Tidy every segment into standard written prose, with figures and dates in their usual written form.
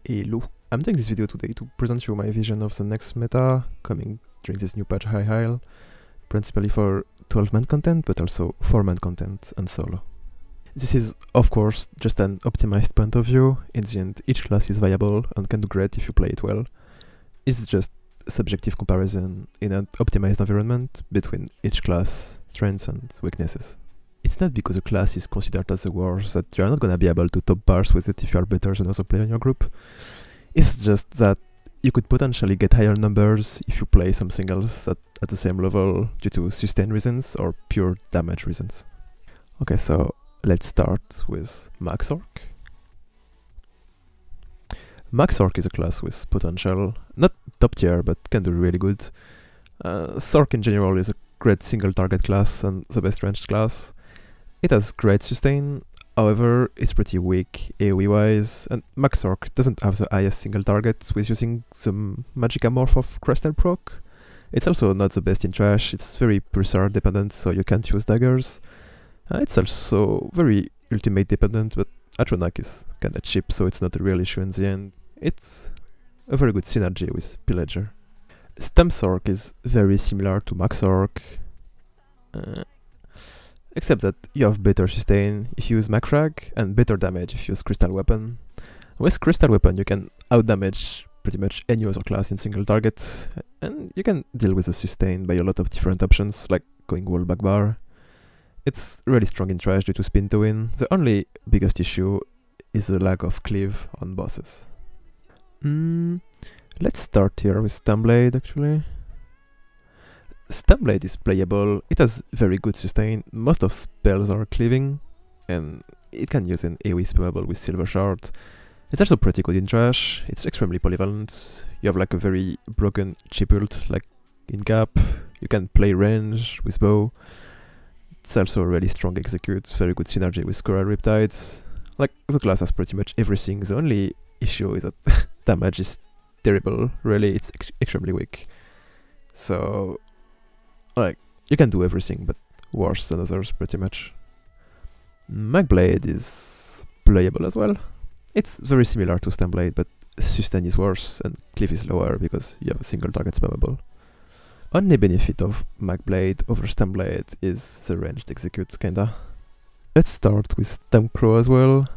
Hello. I'm doing this video today to present you my vision of the next meta coming during this new patch High, principally for 12-man content, but also 4-man content and solo. This is, of course, just an optimized point of view. In the end, each class is viable and can do great if you play it well. It's just a subjective comparison in an optimized environment between each class, strengths and weaknesses. It's not because a class is considered as the worst that you're not gonna be able to top bars with it if you are better than other players in your group. It's just that you could potentially get higher numbers if you play something else at the same level due to sustain reasons or pure damage reasons. Okay, so let's start with Max Orc. Max Orc is a class with potential, not top tier, but can do really good. Sorc in general is a great single target class and the best ranged class. It has great sustain, however it's pretty weak AoE wise, and Max Orc doesn't have the highest single target with using the Magicamorph of Crystal proc. It's also not the best in trash, it's very Pulsar dependent, so you can't use daggers. It's also very ultimate dependent, but Atronach is kinda cheap, so it's not a real issue in the end. It's a very good synergy with Pillager. Stamps Orc is very similar to Max Orc, except that you have better sustain if you use Macrag and better damage if you use Crystal Weapon. With Crystal Weapon you can outdamage pretty much any other class in single targets, and you can deal with the sustain by a lot of different options, like going wall back bar. It's really strong in trash due to spin to win. The only biggest issue is the lack of cleave on bosses. Let's start here with Stamblade actually. Stamblade is playable, it has very good sustain, most of spells are cleaving, and it can use an AoE spammable with Silver Shard. It's also pretty good in trash, it's extremely polyvalent, you have like a very broken chip ult like in Gap, you can play range with bow. It's also a really strong execute, very good synergy with Coral Riptides. Like, the class has pretty much everything, the only issue is that damage is terrible, really, it's extremely weak. So, like, you can do everything, but worse than others, pretty much. Magblade is playable as well. It's very similar to Stamblade, but sustain is worse and cleave is lower because you have a single target spammable. Only benefit of Magblade over Stamblade is the ranged execute, kinda. Let's start with Stamcrow as well.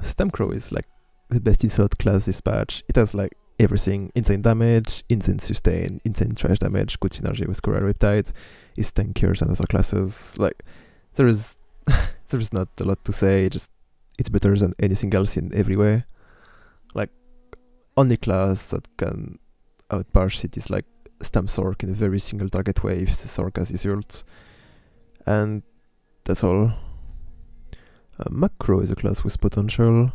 Stamcrow is like the best insult class this patch. It has like everything: insane damage, insane sustain, insane trash damage, good synergy with Coral Riptides, is tankier than other classes. Like, there is not a lot to say, just it's better than anything else in every way. Like, only class that can outparse it is like Stamp Sorc in a very single target way if the Sorc has his ult. And that's all. Macro is a class with potential.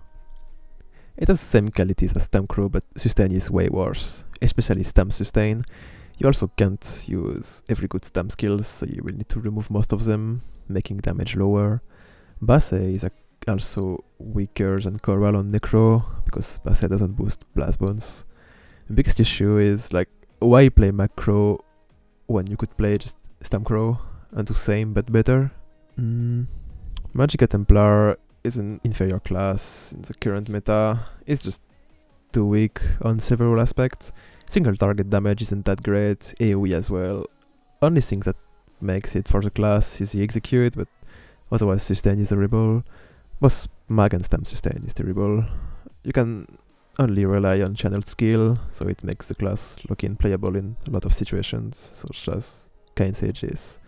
It has the same qualities as Stamcrow, but sustain is way worse, especially Stamp sustain. You also can't use every good Stamp skills, so you will need to remove most of them, making damage lower. Basse is also weaker than Coral on Necro, because Basse doesn't boost Blast Bones. The biggest issue is, like, why play Macro when you could play just Stamcrow and do same but better? Magicka Templar is an inferior class in the current meta. It's just too weak on several aspects. Single target damage isn't that great, AoE as well. Only thing that makes it for the class is the execute, but otherwise sustain is terrible. Both mag and stamp sustain is terrible. You can only rely on channeled skill, so it makes the class lock-in playable in a lot of situations, such as Kain's Aegis.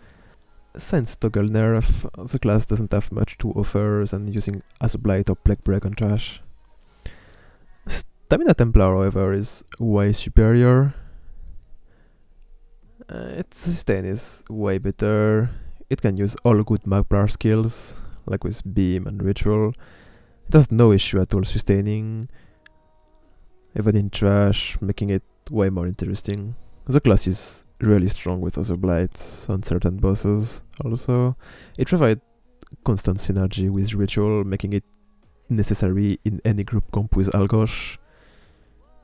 Since toggle nerf, the class doesn't have much to offer than using Azure Blight or Plague Break on trash. Stamina Templar, however, is way superior. Its sustain is way better. It can use all good Magplar skills, like with Beam and Ritual. It has no issue at all sustaining, even in trash, making it way more interesting. The class is really strong with Azure Blights on certain bosses also. It provides constant synergy with Ritual, making it necessary in any group comp with Algosh.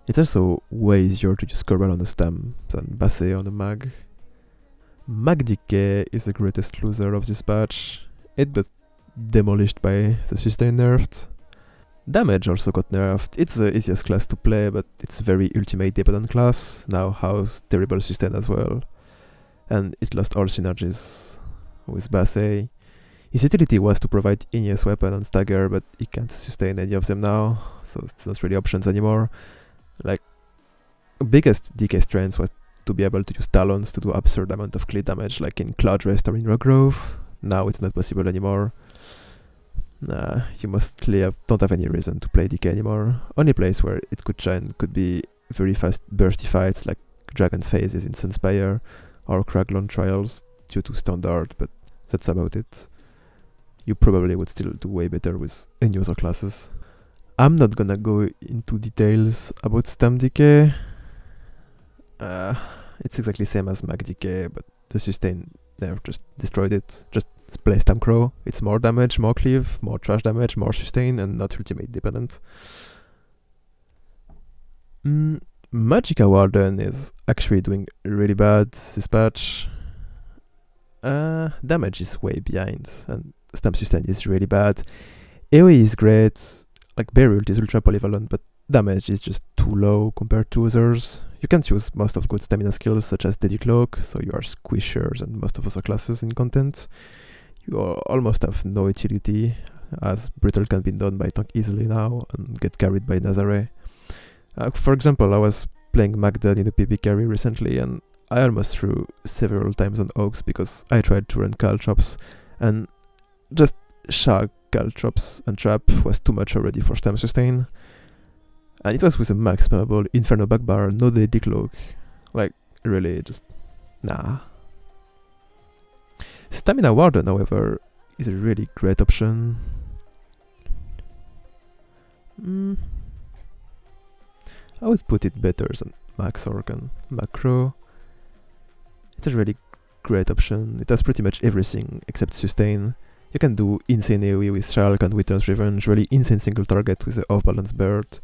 It's also way easier to use Coral on a Stam than Basse on a Mag. Mag Decay is the greatest loser of this patch. It got demolished by the sustain nerfed. Damage also got nerfed. It's the easiest class to play, but it's a very ultimate dependent class. Now has terrible sustain as well. And it lost all synergies with Basset. His utility was to provide Igneous weapon and stagger, but he can't sustain any of them now, so it's not really options anymore. Like, biggest DK strengths was to be able to use talons to do absurd amount of clear damage, like in Cloud Rest or in Rock Grove. Now it's not possible anymore. Nah, you mostly don't have any reason to play DK anymore. Only place where it could shine could be very fast bursty fights like Dragon Phases in Sunspire or Craglon Trials due to standard, but that's about it. You probably would still do way better with any other classes. I'm not gonna go into details about Stam DK. It's exactly same as Mag DK, but the sustain there just destroyed it. Just play Stam Crow. It's more damage, more cleave, more trash damage, more sustain, and not ultimate dependent. Magicka Warden is actually doing really bad this patch. Damage is way behind, and Stam sustain is really bad. AoE is great, like Bear ult is ultra polyvalent, but damage is just too low compared to others. You can't use most of good stamina skills such as Deadly Cloak, so you are squishers and most of other classes in content. You almost have no utility, as Brittle can be done by tank easily now and get carried by Nazare. For example, I was playing Magdad in the PvP carry recently, and I almost threw several times on Oaks because I tried to run Caltrops, and just Shark Caltrops and Trap was too much already for Stam sustain. And it was with a max spammable Inferno backbar, no Deadly Cloak. Like, really, just nah. Stamina Warden, however, is a really great option. I would put it better than Max Orc and Macro. It's a really great option. It has pretty much everything except sustain. You can do insane AoE with Shulk and Wither's Revenge, really insane single target with the off-balance bird.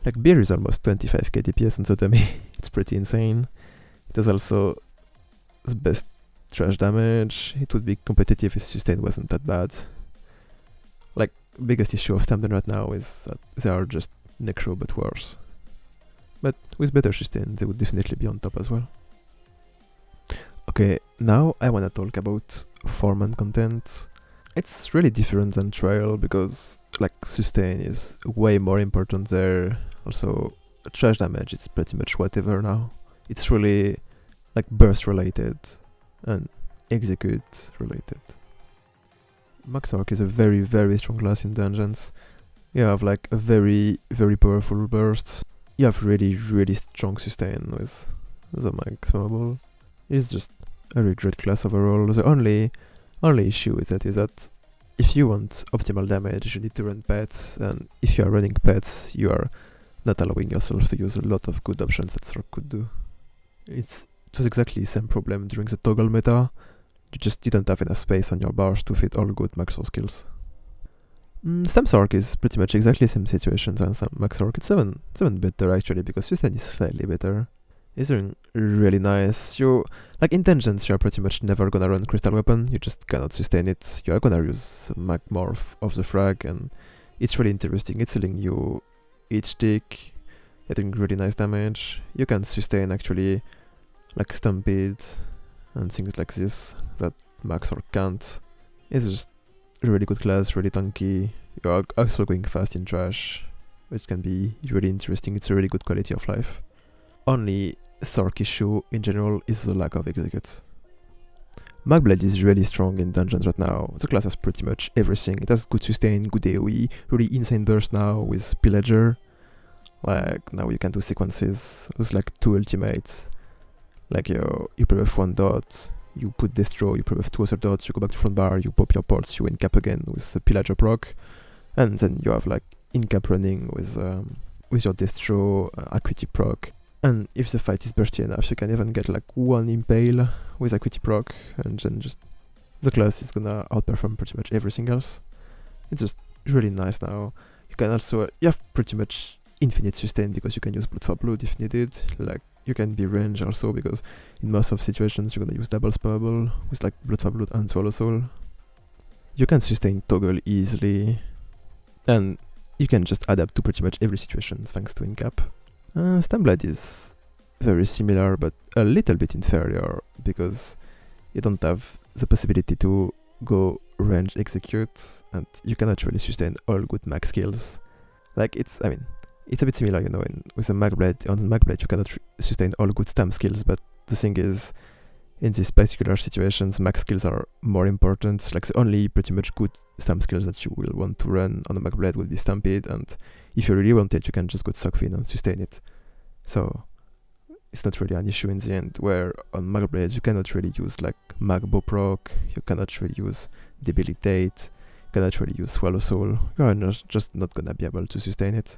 Like, Beer is almost 25k DPS on the dummy. It's pretty insane. It has also the best trash damage. It would be competitive if sustain wasn't that bad. Like, biggest issue of Stamden right now is that they are just Necro but worse. But with better sustain, they would definitely be on top as well. Okay, now I wanna talk about Foreman content. It's really different than Trial because, like, sustain is way more important there. Also, trash damage is pretty much whatever now. It's really, like, burst related and execute related. Max Orc is a very, very strong class in dungeons. You have, like, a very, very powerful burst. You have really, really strong sustain with the Max Mobile. It's just a really great class overall. The only issue with it is that if you want optimal damage, you need to run pets, and if you are running pets, you are not allowing yourself to use a lot of good options that Sorc could do. It was exactly the same problem during the toggle meta. You just didn't have enough space on your bars to fit all good Maxor skills. Stam Sorc is pretty much exactly the same situation as Max Orc. It's even better actually, because sustain is slightly better. It's doing really nice. Like in dungeons, you're pretty much never gonna run Crystal Weapon, you just cannot sustain it. You're gonna use Mag Morph of the frag, and it's really interesting. It's healing you each tick, you're doing really nice damage. You can sustain actually, like Stampede and things like this that Max Orc can't. It's just a really good class, really tanky. You're also going fast in trash, which can be really interesting. It's a really good quality of life. Only Sorc issue in general is the lack of execute. Magblade is really strong in dungeons right now. The class has pretty much everything. It has good sustain, good AoE, really insane burst now with Pillager. Like, now you can do sequences with like 2 ultimates. Like, you prevent 1 dot, you put Destro, you prevent 2 other dots, you go back to front bar, you pop your ports, you in-cap again with the Pillager proc, and then you have like in-cap running with your Destro, Acuity proc. And if the fight is bursty enough, you can even get like 1 Impale with Acuity proc, and then just the class is gonna outperform pretty much everything else. It's just really nice now. You can also, you have pretty much infinite sustain because you can use Blood for Blood if needed. Like, you can be range also because in most of situations you're gonna use double spammable with like Blood for Blood and Swallow Soul. You can sustain toggle easily, and you can just adapt to pretty much every situation thanks to Incap. Stamblade is very similar but a little bit inferior because you don't have the possibility to go range execute and you cannot really sustain all good mag skills. Like it's a bit similar, with a magblade. On the magblade you cannot sustain all good stam skills, but the thing is, in these particular situations, mag skills are more important. Like the only pretty much good stam skills that you will want to run on a magblade would be Stampede, and if you really want it, you can just go Sockfin and sustain it. So it's not really an issue in the end, where on magblades you cannot really use like mag bow proc, you cannot really use debilitate, you cannot really use swallow soul. You are just not gonna be able to sustain it.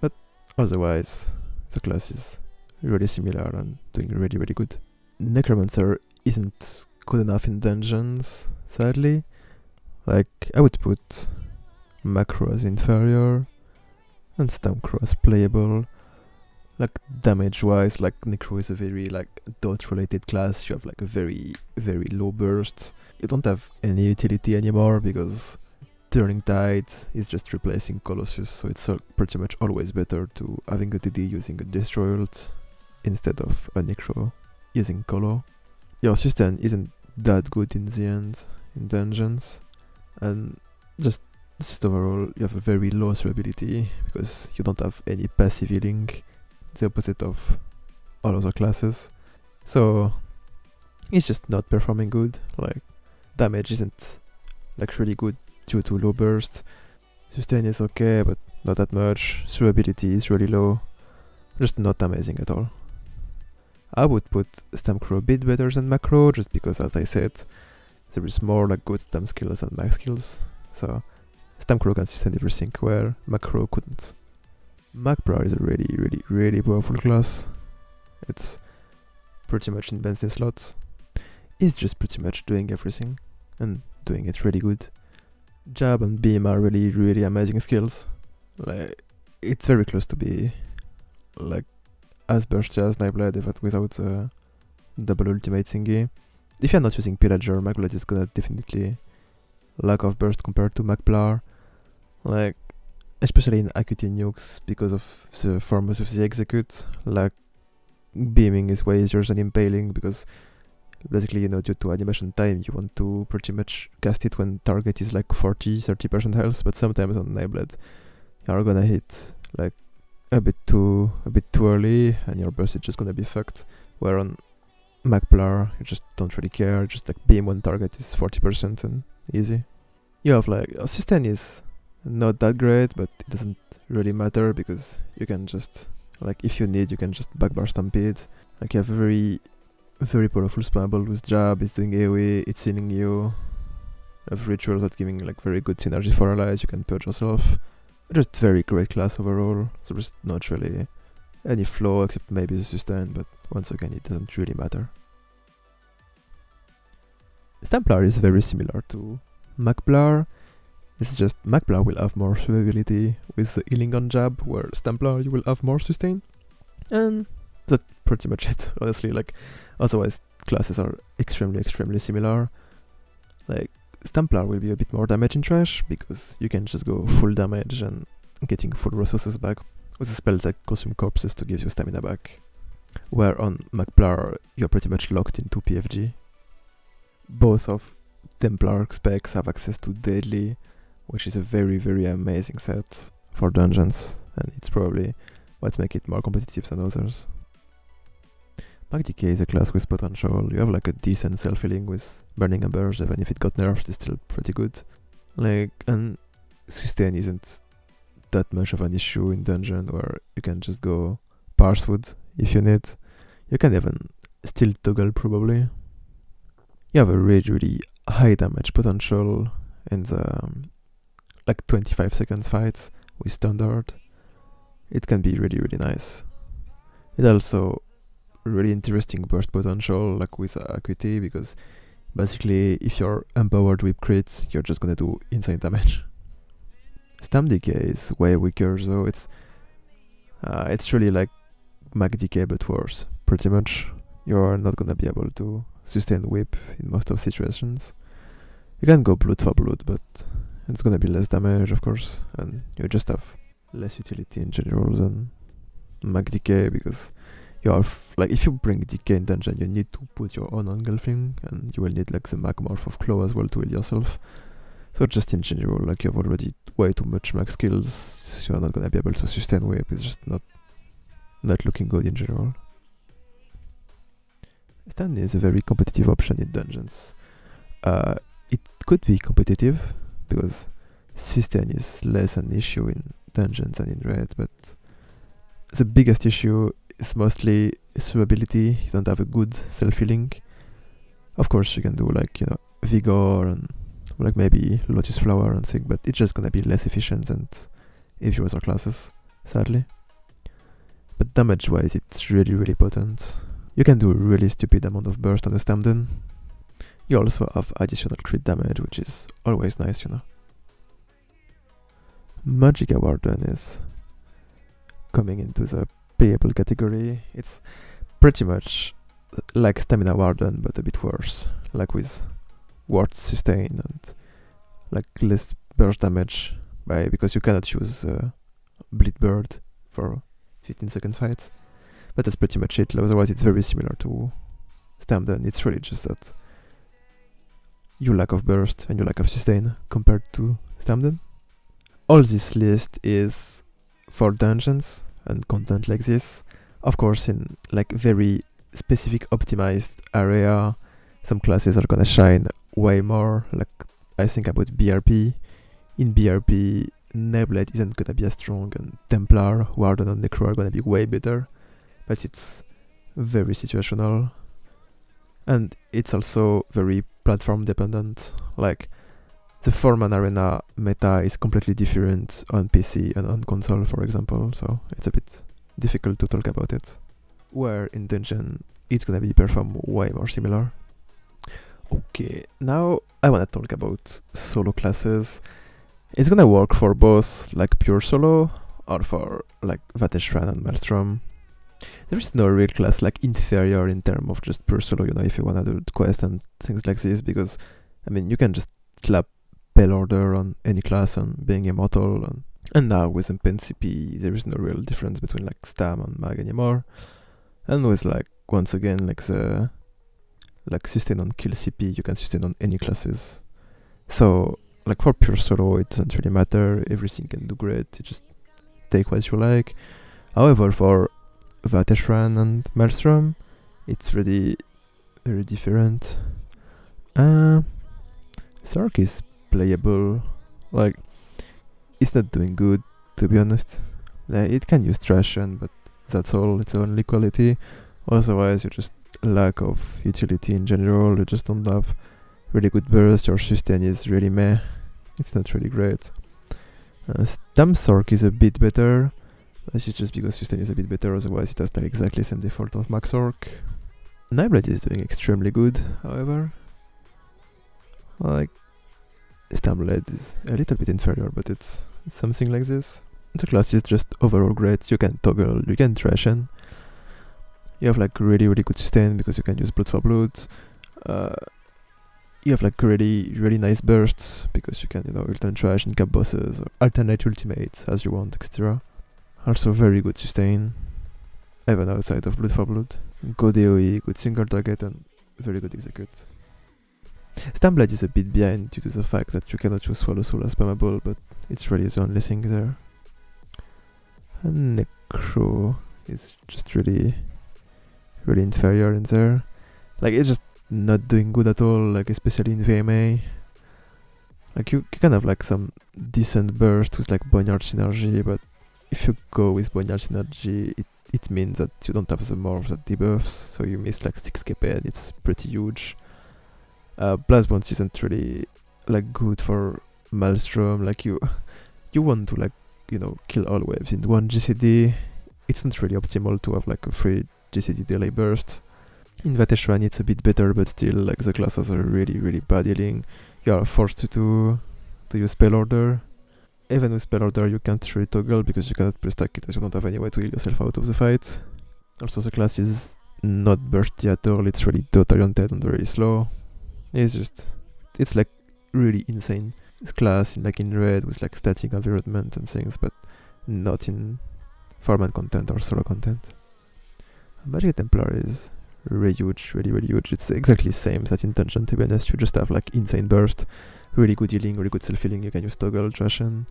But otherwise, the class is really similar and doing really, really good. Necromancer isn't good enough in dungeons, sadly. Like, I would put Macro as inferior and Stamcrow as playable. Like, damage-wise, like, Necro is a very, like, dot-related class. You have, like, a very, very low burst. You don't have any utility anymore because Turning Tide is just replacing Colossus, so it's pretty much always better to having a DD using a Destroy ult instead of a Necro using Colo. Your sustain isn't that good in the end in dungeons, and just overall you have a very low survivability because you don't have any passive healing, the opposite of all other classes. So it's just not performing good. Like, damage isn't like really good due to low burst. Sustain is okay, but not that much. Survivability is really low. Just not amazing at all. I would put Stamcrow a bit better than Macro, just because, as I said, there is more like good stam skills than mag skills. So Stamcrow can sustain everything where Macro couldn't. Magplar is a really, really, really powerful class. It's pretty much in Benson slots. It's just pretty much doing everything and doing it really good. Jab and Beam are really, really amazing skills. Like, it's very close to be like as bursty as Nightblade, but without a double ultimate thingy. If you're not using Pillager, Magblade is gonna definitely lack of burst compared to Magplar. Like, especially in acute nukes, because of the formats of the execute, like beaming is way easier than impaling, because basically, due to animation time, you want to pretty much cast it when target is like 30% health, but sometimes on Nightblade, you're gonna hit like a bit too early, and your burst is just gonna be fucked. Where on Magplar, you just don't really care, just like beam when target is 40% and easy. You have like, sustain is not that great, but it doesn't really matter because you can just, like, if you need, you can just backbar Stampede. Like, you have a very, very powerful spammable with Jab, it's doing AoE, it's healing you. You have rituals that's giving like very good synergy for allies, you can purge yourself. Just very great class overall, so there's not really any flaw except maybe the sustain, but once again it doesn't really matter. Stamplar is very similar to Magplar. It's just Magplar will have more survivability with the healing on Jab, where Stamplar you will have more sustain. And that's pretty much it, honestly. Like, otherwise classes are extremely, extremely similar. Like, Stamplar will be a bit more damage in trash, because you can just go full damage and getting full resources back with the spells like Consume Corpses to give you stamina back. Where on Magplar, you're pretty much locked into PFG. Both of Templar specs have access to Deadly, which is a very, very amazing set for dungeons, and it's probably what makes it more competitive than others. Mag Decay is a class with potential. You have like a decent self-healing with Burning Embers, even if it got nerfed, it's still pretty good. Like, and sustain isn't that much of an issue in dungeon, where you can just go Parse Food if you need. You can even still toggle probably. You have a really, really high damage potential in the like 25 seconds fights with standard. It can be really, really nice. It also really interesting burst potential, like with Acuity, because basically if you're empowered with crits, you're just gonna do insane damage. Stam Decay is way weaker though. It's really like Mag Decay but worse, pretty much. You're not gonna be able to sustain whip in most of situations. You can go blood for blood, but It's gonna be less damage, of course, and you just have less utility in general than mag decay, because you have, like, if you bring decay in dungeon, you need to put your own engulfing, and you will need like the mag morph of claw as well to heal yourself. So just in general, like, you have already way too much mag skills, so you're not gonna be able to sustain whip. It's just not looking good in general. Stun is a very competitive option in dungeons. It could be competitive because sustain is less an issue in dungeons than in raid, but the biggest issue is mostly survivability. You don't have a good self-healing. Of course, you can do like, you know, vigor and like maybe lotus flower and thing, but it's just gonna be less efficient than if you other classes, sadly. But damage-wise, it's really potent. You can do a really stupid amount of burst on a Stamden. You also have additional crit damage, which is always nice, you know. Magicka Warden is coming into the playable category. It's pretty much like Stamina Warden, but a bit worse. Like with ward sustain and like less burst damage because you cannot use Bleed Bird for 15-second fights. But that's pretty much it. Otherwise, it's very similar to Stamden. It's really just that you lack of burst and you lack of sustain compared to Stamden. All this list is for dungeons and content like this. Of course, in like very specific optimized area, some classes are gonna shine way more. Like, I think about BRP. In BRP, Neblet isn't gonna be as strong, and Templar, Warden, and Necro are gonna be way better. But it's very situational, and it's also very platform dependent. Like, the 4-man arena meta is completely different on PC and on console, for example, so it's a bit difficult to talk about it. Where in dungeon, it's gonna be performed way more similar. Okay, now I wanna talk about solo classes. It's gonna work for both like pure solo or for like Vateshran and Maelstrom. There is no real class like inferior in terms of just pure solo, you know, if you wanna do quest and things like this, because I mean, you can just slap Pale Order on any class and being immortal, and now with MP CP there is no real difference between like Stam and Mag anymore. And with like, once again, like the like sustain on kill CP, you can sustain on any classes. So like for pure solo, it doesn't really matter, everything can do great, you just take what you like. However, for Vateshran and Maelstrom, it's really very different. Sark is playable. Like, it's not doing good, to be honest. It can use Trashen, but that's all, its only quality. Otherwise, you just lack of utility in general, you just don't have really good burst, your sustain is really meh, it's not really great. Stam Sork is a bit better, this is just because sustain is a bit better, otherwise it has like exactly the same default of Max Orc. Nightblade is doing extremely good, however. Like, Stamblade is a little bit inferior, but it's something like this. The class is just overall great, you can toggle, you can Trashen. You have like really good sustain because you can use Blood for Blood. You have like really nice bursts because you can, you know, ult and trash and cap bosses or alternate ultimates as you want, etc. Also very good sustain, even outside of Blood for Blood. Good AoE, good single target, and very good execute. Stamblade is a bit behind due to the fact that you cannot use Swallow Soul as spammable, but it's really the only thing there. And Necro is just really inferior in there. Like, it's just not doing good at all, like especially in VMA. Like, you can have like some decent burst with like Boneyard Synergy, but if you go with Boneyard Synergy, it means that you don't have the morphs that debuffs, so you miss like 6 KP and it's pretty huge. Blast Bounce isn't really like good for Maelstrom. Like, you want to, like, you know, kill all waves in one GCD. It's not really optimal to have like a free GCD delay burst. In Vateshran it's a bit better, but still, like, the classes are really bad healing. You are forced to use Pale Order. Even with Pale Order you can't really toggle because you cannot pre-stack it as you don't have any way to heal yourself out of the fight. Also, the class is not bursty at all, it's really dot oriented and very slow. It's like really insane. class in in red with like static environment and things, but not in format content or solo content. Magic Templar is really huge, really huge. It's exactly the same that in Dungeon, to be honest. You just have like insane burst, really good healing, really good self-healing. You can use toggle, Trashen.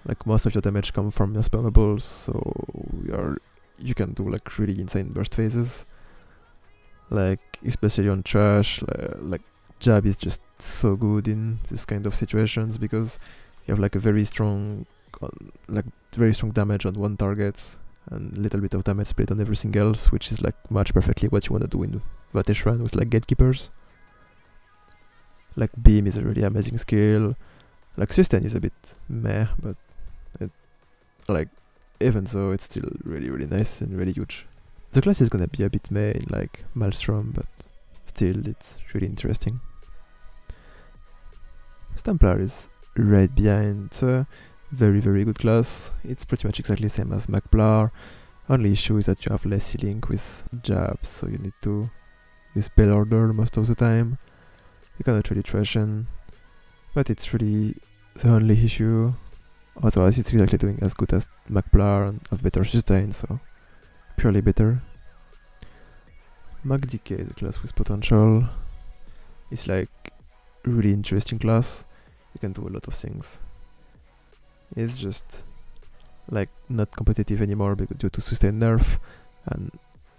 Like most of your damage come from your spammables, so you can do like really insane burst phases. Like especially on trash, like jab is just so good in this kind of situations because you have like a very strong damage on one target and a little bit of damage split on everything else, which is like match perfectly what you want to do in Vateshran with like gatekeepers. Like beam is a really amazing skill. Like sustain is a bit meh, but even so it's still really nice and really huge. The class is gonna be a bit meh in like Maelstrom, but still it's really interesting. Stamplar is right behind. It's a very good class. It's pretty much exactly the same as Magplar. Only issue is that you have less healing with jabs, so you need to use Bell Order most of the time. You cannot really Trashen, but it's really the only issue. Otherwise it's exactly doing as good as Magplar and have better sustain, so purely better. MagDK is a class with potential. It's like really interesting class. You can do a lot of things. It's just like not competitive anymore because due to sustain nerf, and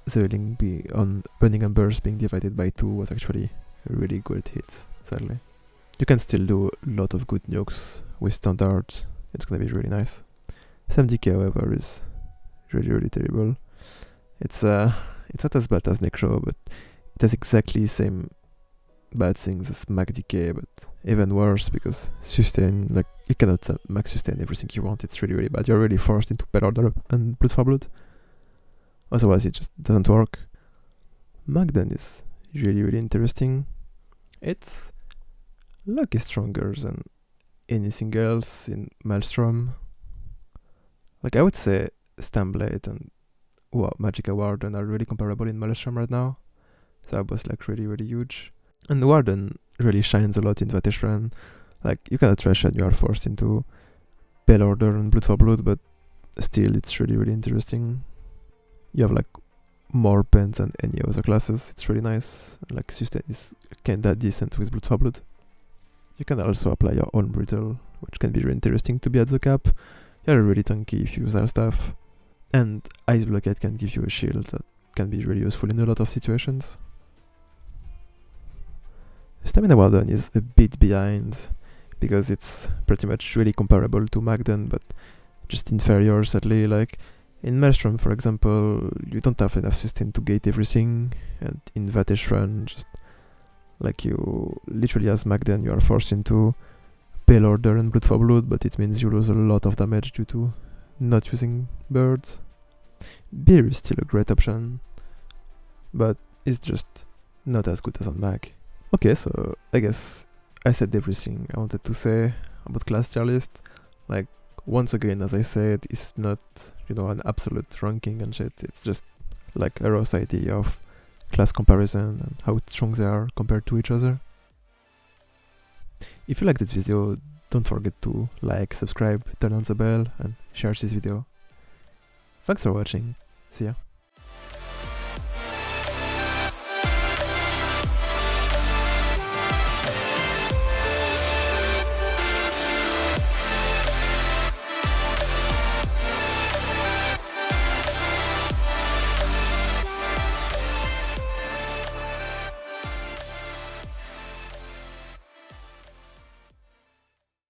the healing on burning and burst being divided by 2 was actually a really good hit, sadly. You can still do a lot of good nukes with standard. It's gonna be really nice. SMDK however is really terrible. It's not as bad as Necro, but it has exactly the same bad things as MagDK, but even worse because sustain, like you cannot max sustain everything you want. It's really bad. You're really forced into Bell Order and Blood for Blood. Otherwise it just doesn't work. Magden is really interesting. It's lucky stronger than anything else in Maelstrom. Like I would say Stamblade and Magicka Warden are really comparable in Maelstrom right now. That was like really huge. And Warden really shines a lot in Vateshran. Like you cannot trash and you are forced into Bell Order and Blood for Blood, but still it's really interesting. You have like more pens than any other classes. It's really nice. Like sustain is kinda decent with Blood for Blood. You can also apply your own Brittle, which can be really interesting to be at the cap. You're really tanky if you use our stuff. And Ice Blockade can give you a shield that can be really useful in a lot of situations. Stamina Warden is a bit behind because it's pretty much really comparable to Magden, but just inferior sadly. Like in Maelstrom, for example, you don't have enough sustain to gate everything, and in Vateshran, just like you literally as Magden, you are forced into Bell Order and Blood for Blood, but it means you lose a lot of damage due to not using birds. Beer is still a great option, but it's just not as good as on Mag. Okay, so I guess I said everything I wanted to say about class tier list. Like once again, as I said, it's not an absolute ranking and shit. It's just like a rough idea of class comparison and how strong they are compared to each other. If you like this video, don't forget to like, subscribe, turn on the bell and share this video. Thanks for watching. See ya.